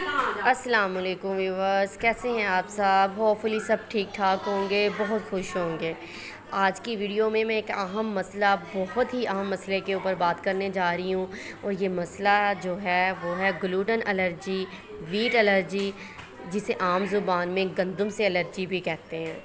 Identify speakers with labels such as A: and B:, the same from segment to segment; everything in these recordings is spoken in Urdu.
A: السلام علیکم ویورز، کیسے ہیں آپ سب؟ ہوپفلی سب ٹھیک ٹھاک ہوں گے، بہت خوش ہوں گے۔ آج کی ویڈیو میں ایک اہم مسئلہ، بہت ہی اہم مسئلے کے اوپر بات کرنے جا رہی ہوں، اور یہ مسئلہ جو ہے وہ ہے گلوٹن الرجی، ویٹ الرجی، جسے عام زبان میں گندم سے الرجی بھی کہتے ہیں۔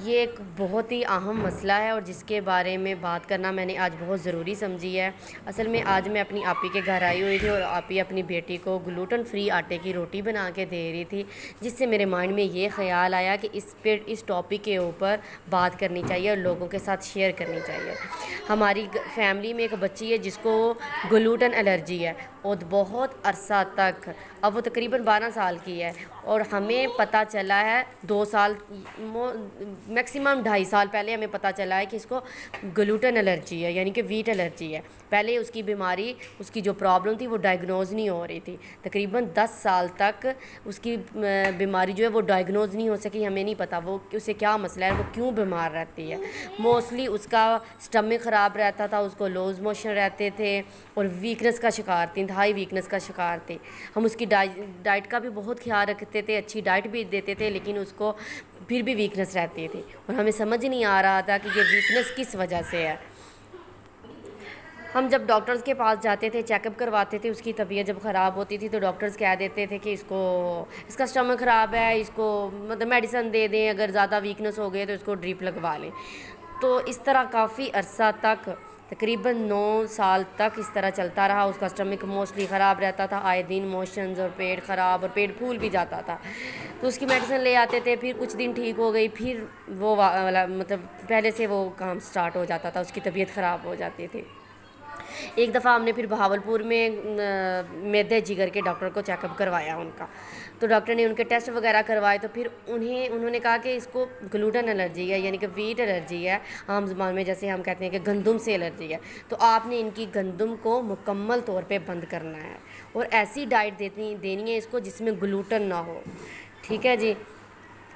A: یہ ایک بہت ہی اہم مسئلہ ہے اور جس کے بارے میں بات کرنا میں نے آج بہت ضروری سمجھی ہے۔ اصل میں آج میں اپنی آپی کے گھر آئی ہوئی تھی اور آپی اپنی بیٹی کو گلوٹن فری آٹے کی روٹی بنا کے دے رہی تھی، جس سے میرے مائنڈ میں یہ خیال آیا کہ اس ٹاپک کے اوپر بات کرنی چاہیے اور لوگوں کے ساتھ شیئر کرنی چاہیے۔ ہماری فیملی میں ایک بچی ہے جس کو گلوٹن الرجی ہے، اور بہت عرصہ تک، اب وہ تقریباً 12 سال کی ہے، اور ہمیں پتہ چلا ہے 2 سال، میکسیمم 2.5 سال پہلے ہمیں پتہ چلا ہے کہ اس کو گلوٹن الرجی ہے، یعنی کہ ویٹ الرجی ہے۔ پہلے اس کی بیماری، اس کی جو پرابلم تھی وہ ڈائگنوز نہیں ہو رہی تھی، تقریباً 10 سال تک اس کی بیماری جو ہے وہ ڈائگنوز نہیں ہو سکی۔ ہمیں نہیں پتہ وہ اسے کیا مسئلہ ہے، وہ کیوں بیمار رہتی ہے۔ موسٹلی اس کا اسٹمک خراب رہتا تھا، اس کو لوز موشن رہتے تھے، اور ویکنس کا شکار تھی، انتہائی ویکنس کا شکار تھی۔ ہم اس کی ڈائٹ کا بھی بہت خیال رکھتے تھے، اچھی ڈائٹ بھی دیتے تھے، لیکن اس کو پھر بھی ویکنس رہتی تھی، اور ہمیں سمجھ نہیں آ رہا تھا کہ یہ ویکنس کس وجہ سے ہے۔ ہم جب ڈاکٹرز کے پاس جاتے تھے، چیک اپ کرواتے تھے، اس کی طبیعت جب خراب ہوتی تھی تو ڈاکٹرز کہہ دیتے تھے کہ اس کا اسٹمک خراب ہے، اس کو مطلب میڈیسن دے دیں، اگر زیادہ ویکنس ہو گئے تو اس کو ڈریپ لگوا لیں۔ تو اس طرح کافی عرصہ تک، تقریباً 9 سال تک اس طرح چلتا رہا۔ اس کا اسٹمک موسٹلی خراب رہتا تھا، آئے دن موشنز اور پیٹ خراب، اور پیٹ پھول بھی جاتا تھا۔ تو اس کی میڈیسن لے آتے تھے، پھر کچھ دن ٹھیک ہو گئی، پھر وہ مطلب پہلے سے وہ کام سٹارٹ ہو جاتا تھا، اس کی طبیعت خراب ہو جاتی تھی۔ ایک دفعہ ہم نے پھر بہاولپور میں معدے جگر کے ڈاکٹر کو چیک اپ کروایا ان کا، تو ڈاکٹر نے ان کے ٹیسٹ وغیرہ کروائے، تو پھر انہوں نے کہا کہ اس کو گلوٹن الرجی ہے، یعنی کہ ویٹ الرجی ہے، عام زبان میں جیسے ہم کہتے ہیں کہ گندم سے الرجی ہے۔ تو آپ نے ان کی گندم کو مکمل طور پہ بند کرنا ہے، اور ایسی ڈائٹ دینی ہے اس کو جس میں گلوٹن نہ ہو، ٹھیک ہے جی۔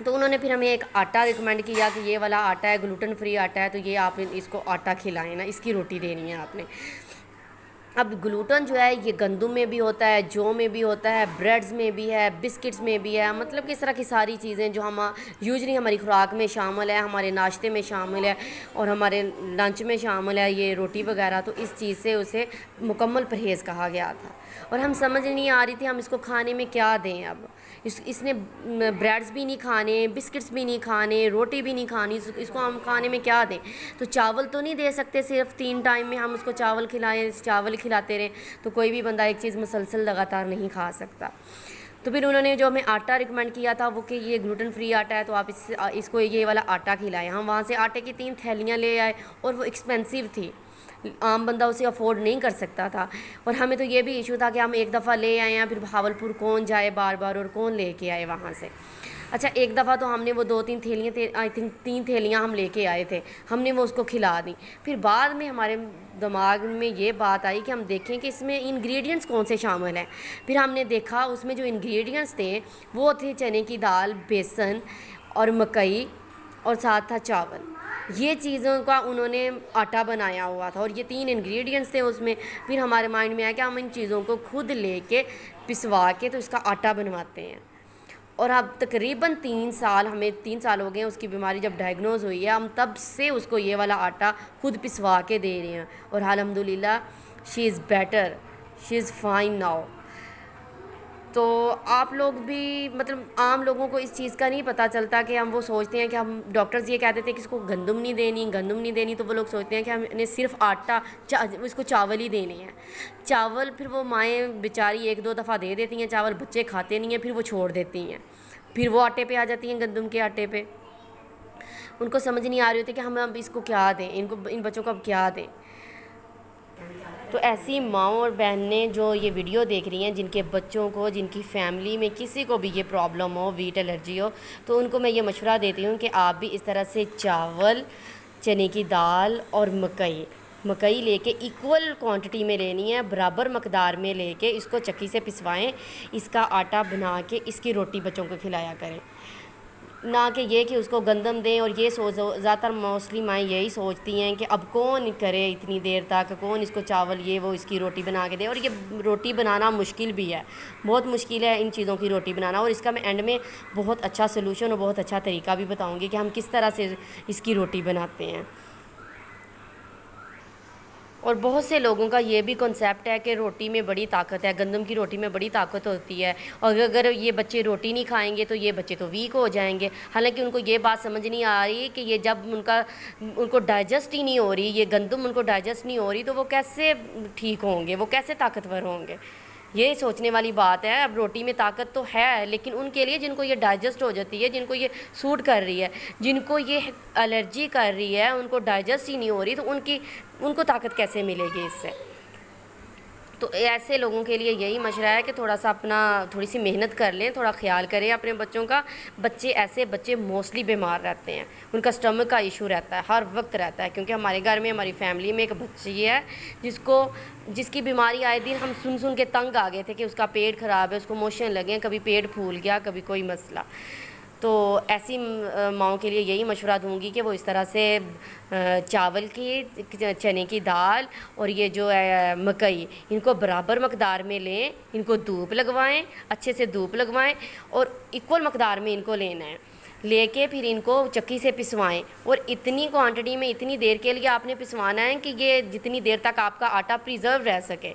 A: تو انہوں نے پھر ہمیں ایک آٹا ریکمینڈ کیا کہ یہ والا آٹا ہے، گلوٹن فری آٹا ہے، تو یہ آپ اس کو آٹا کھلائیں نا، اس کی روٹی دینی ہے آپ نے۔ اب گلوٹن جو ہے یہ گندم میں بھی ہوتا ہے، جو میں بھی ہوتا ہے، بریڈز میں بھی ہے، بسکٹس میں بھی ہے، مطلب کہ اس طرح کی ساری چیزیں جو یوزلی ہماری خوراک میں شامل ہے، ہمارے ناشتے میں شامل ہے، اور ہمارے لنچ میں شامل ہے یہ روٹی وغیرہ، تو اس چیز سے اسے مکمل پرہیز کہا گیا تھا، اور ہم سمجھ نہیں آ رہی تھی ہم اس کو کھانے میں کیا دیں۔ اب اس نے بریڈز بھی نہیں کھانے، بسکٹس بھی نہیں کھانے، روٹی بھی نہیں کھانی، اس کو ہم کھانے میں کیا دیں؟ تو چاول تو نہیں دے سکتے، صرف 3 ٹائم میں ہم اس کو چاول کھلائیں، چاول کھلاتے رہیں، تو کوئی بھی بندہ ایک چیز مسلسل لگاتار نہیں کھا سکتا۔ تو پھر انہوں نے جو ہمیں آٹا ریکمینڈ کیا تھا وہ کہ یہ گلوٹن فری آٹا ہے، تو آپ اس کو یہ والا آٹا کھلائیں۔ ہم وہاں سے آٹے کی 3 تھیلیاں لے آئے، اور وہ ایکسپینسیو تھی، عام بندہ اسے افورڈ نہیں کر سکتا تھا، اور ہمیں تو یہ بھی ایشو تھا کہ ہم ایک دفعہ لے آئے ہیں، پھر بہاولپور کون جائے بار بار، اور کون لے کے آئے وہاں سے۔ اچھا، ایک دفعہ تو ہم نے وہ 2-3 تھیلیاں، آئی تھنک 3 تھیلیاں ہم لے کے آئے تھے، ہم نے وہ اس کو کھلا دیں۔ پھر بعد میں ہمارے دماغ میں یہ بات آئی کہ ہم دیکھیں کہ اس میں انگریڈینٹس کون سے شامل ہیں۔ پھر ہم نے دیکھا اس میں جو انگریڈینٹس تھے وہ تھے چنے کی دال، بیسن اور مکئی، اور ساتھ تھا چاول۔ یہ چیزوں کا انہوں نے آٹا بنایا ہوا تھا، اور یہ 3 انگریڈینٹس تھے اس میں۔ پھر ہمارے مائنڈ میں آیا کہ ہم ان چیزوں کو خود لے کے پسوا کے تو اس کا آٹا بنواتے ہیں۔ اور اب تقریباً 3 سال، ہمیں 3 سال ہو گئے ہیں اس کی بیماری جب ڈائگنوز ہوئی ہے، ہم تب سے اس کو یہ والا آٹا خود پسوا کے دے رہے ہیں، اور الحمدللہ she is better, she is fine now. تو آپ لوگ بھی، مطلب عام لوگوں کو اس چیز کا نہیں پتہ چلتا، کہ ہم وہ سوچتے ہیں کہ ہم ڈاکٹرز یہ کہتے تھے کہ اس کو گندم نہیں دینی، تو وہ لوگ سوچتے ہیں کہ ہم نے صرف آٹا، اس کو چاول ہی دینے ہیں۔ چاول پھر وہ مائیں بیچاری 1-2 دفعہ دے دیتی ہیں چاول، بچے کھاتے نہیں ہیں، پھر وہ چھوڑ دیتی ہیں، پھر وہ آٹے پہ آ جاتی ہیں، گندم کے آٹے پہ۔ ان کو سمجھ نہیں آ رہی ہوتی کہ ہم اب اس کو کیا دیں، ان بچوں کو اب کیا دیں۔ تو ایسی ماؤں اور بہنیں جو یہ ویڈیو دیکھ رہی ہیں، جن کے بچوں کو، جن کی فیملی میں کسی کو بھی یہ پرابلم ہو، ویٹ الرجی ہو، تو ان کو میں یہ مشورہ دیتی ہوں کہ آپ بھی اس طرح سے چاول، چنے کی دال اور مکئی لے کے ایکول کوانٹٹی میں لینی ہے، برابر مقدار میں لے کے اس کو چکی سے پسوائیں، اس کا آٹا بنا کے اس کی روٹی بچوں کو کھلایا کریں۔ نہ کہ یہ کہ اس کو گندم دیں، اور یہ زیادہ تر موسٹلی مائیں یہی سوچتی ہیں کہ اب کون کرے اتنی دیر تک، کون اس کو چاول یہ وہ اس کی روٹی بنا کے دے. اور یہ روٹی بنانا مشکل بھی ہے، بہت مشکل ہے ان چیزوں کی روٹی بنانا. اور اس کا میں اینڈ میں بہت اچھا سلوشن اور بہت اچھا طریقہ بھی بتاؤں گی کہ ہم کس طرح سے اس کی روٹی بناتے ہیں. اور بہت سے لوگوں کا یہ بھی کنسیپٹ ہے کہ روٹی میں بڑی طاقت ہے، گندم کی روٹی میں بڑی طاقت ہوتی ہے، اور اگر یہ بچے روٹی نہیں کھائیں گے تو یہ بچے تو ویک ہو جائیں گے. حالانکہ ان کو یہ بات سمجھ نہیں آ رہی کہ یہ جب ان کو ڈائجسٹ ہی نہیں ہو رہی، یہ گندم ان کو ڈائجسٹ نہیں ہو رہی، تو وہ کیسے ٹھیک ہوں گے، وہ کیسے طاقتور ہوں گے. یہ سوچنے والی بات ہے. اب روٹی میں طاقت تو ہے، لیکن ان کے لیے جن کو یہ ڈائجسٹ ہو جاتی ہے، جن کو یہ سوٹ کر رہی ہے، جن کو یہ الرجی کر رہی ہے، ان کو ڈائجسٹ ہی نہیں ہو رہی، تو ان کو طاقت کیسے ملے گی اس سے. تو ایسے لوگوں کے لیے یہی مشورہ ہے کہ تھوڑا سا تھوڑی سی محنت کر لیں، تھوڑا خیال کریں اپنے بچوں کا. ایسے بچے موسٹلی بیمار رہتے ہیں، ان کا اسٹمک کا ایشو رہتا ہے، ہر وقت رہتا ہے. کیونکہ ہمارے گھر میں، ہماری فیملی میں ایک بچی ہے جس کی بیماری آئے دن ہم سن کے تنگ آ گئے تھے کہ اس کا پیٹ خراب ہے، اس کو موشن لگے، کبھی پیٹ پھول گیا، کبھی کوئی مسئلہ. تو ایسی ماؤں کے لیے یہی مشورہ دوں گی کہ وہ اس طرح سے چاول کی، چنے کی دال اور یہ جو ہے مکئی، ان کو برابر مقدار میں لیں، ان کو دھوپ لگوائیں، اچھے سے دھوپ لگوائیں، اور ایکول مقدار میں ان کو لینا ہے. لے کے پھر ان کو چکی سے پسوائیں، اور اتنی کوانٹٹی میں اتنی دیر کے لیے آپ نے پسوانا ہے کہ یہ جتنی دیر تک آپ کا آٹا پریزرو رہ سکے.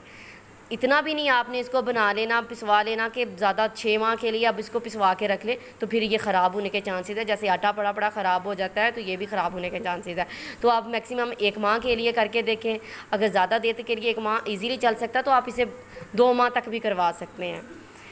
A: اتنا بھی نہیں آپ نے اس کو بنا لینا، پسوا لینا کہ زیادہ 6 ماہ کے لیے اب اس کو پسوا کے رکھ لیں، تو پھر یہ خراب ہونے کے چانسز ہے. جیسے آٹا پڑا خراب ہو جاتا ہے، تو یہ بھی خراب ہونے کے چانسز ہے. تو آپ میکسیمم 1 ماہ کے لیے کر کے دیکھیں. اگر زیادہ دیر کے لیے 1 ماہ ایزیلی چل سکتا ہے تو آپ اسے 2 ماہ تک بھی کروا سکتے ہیں.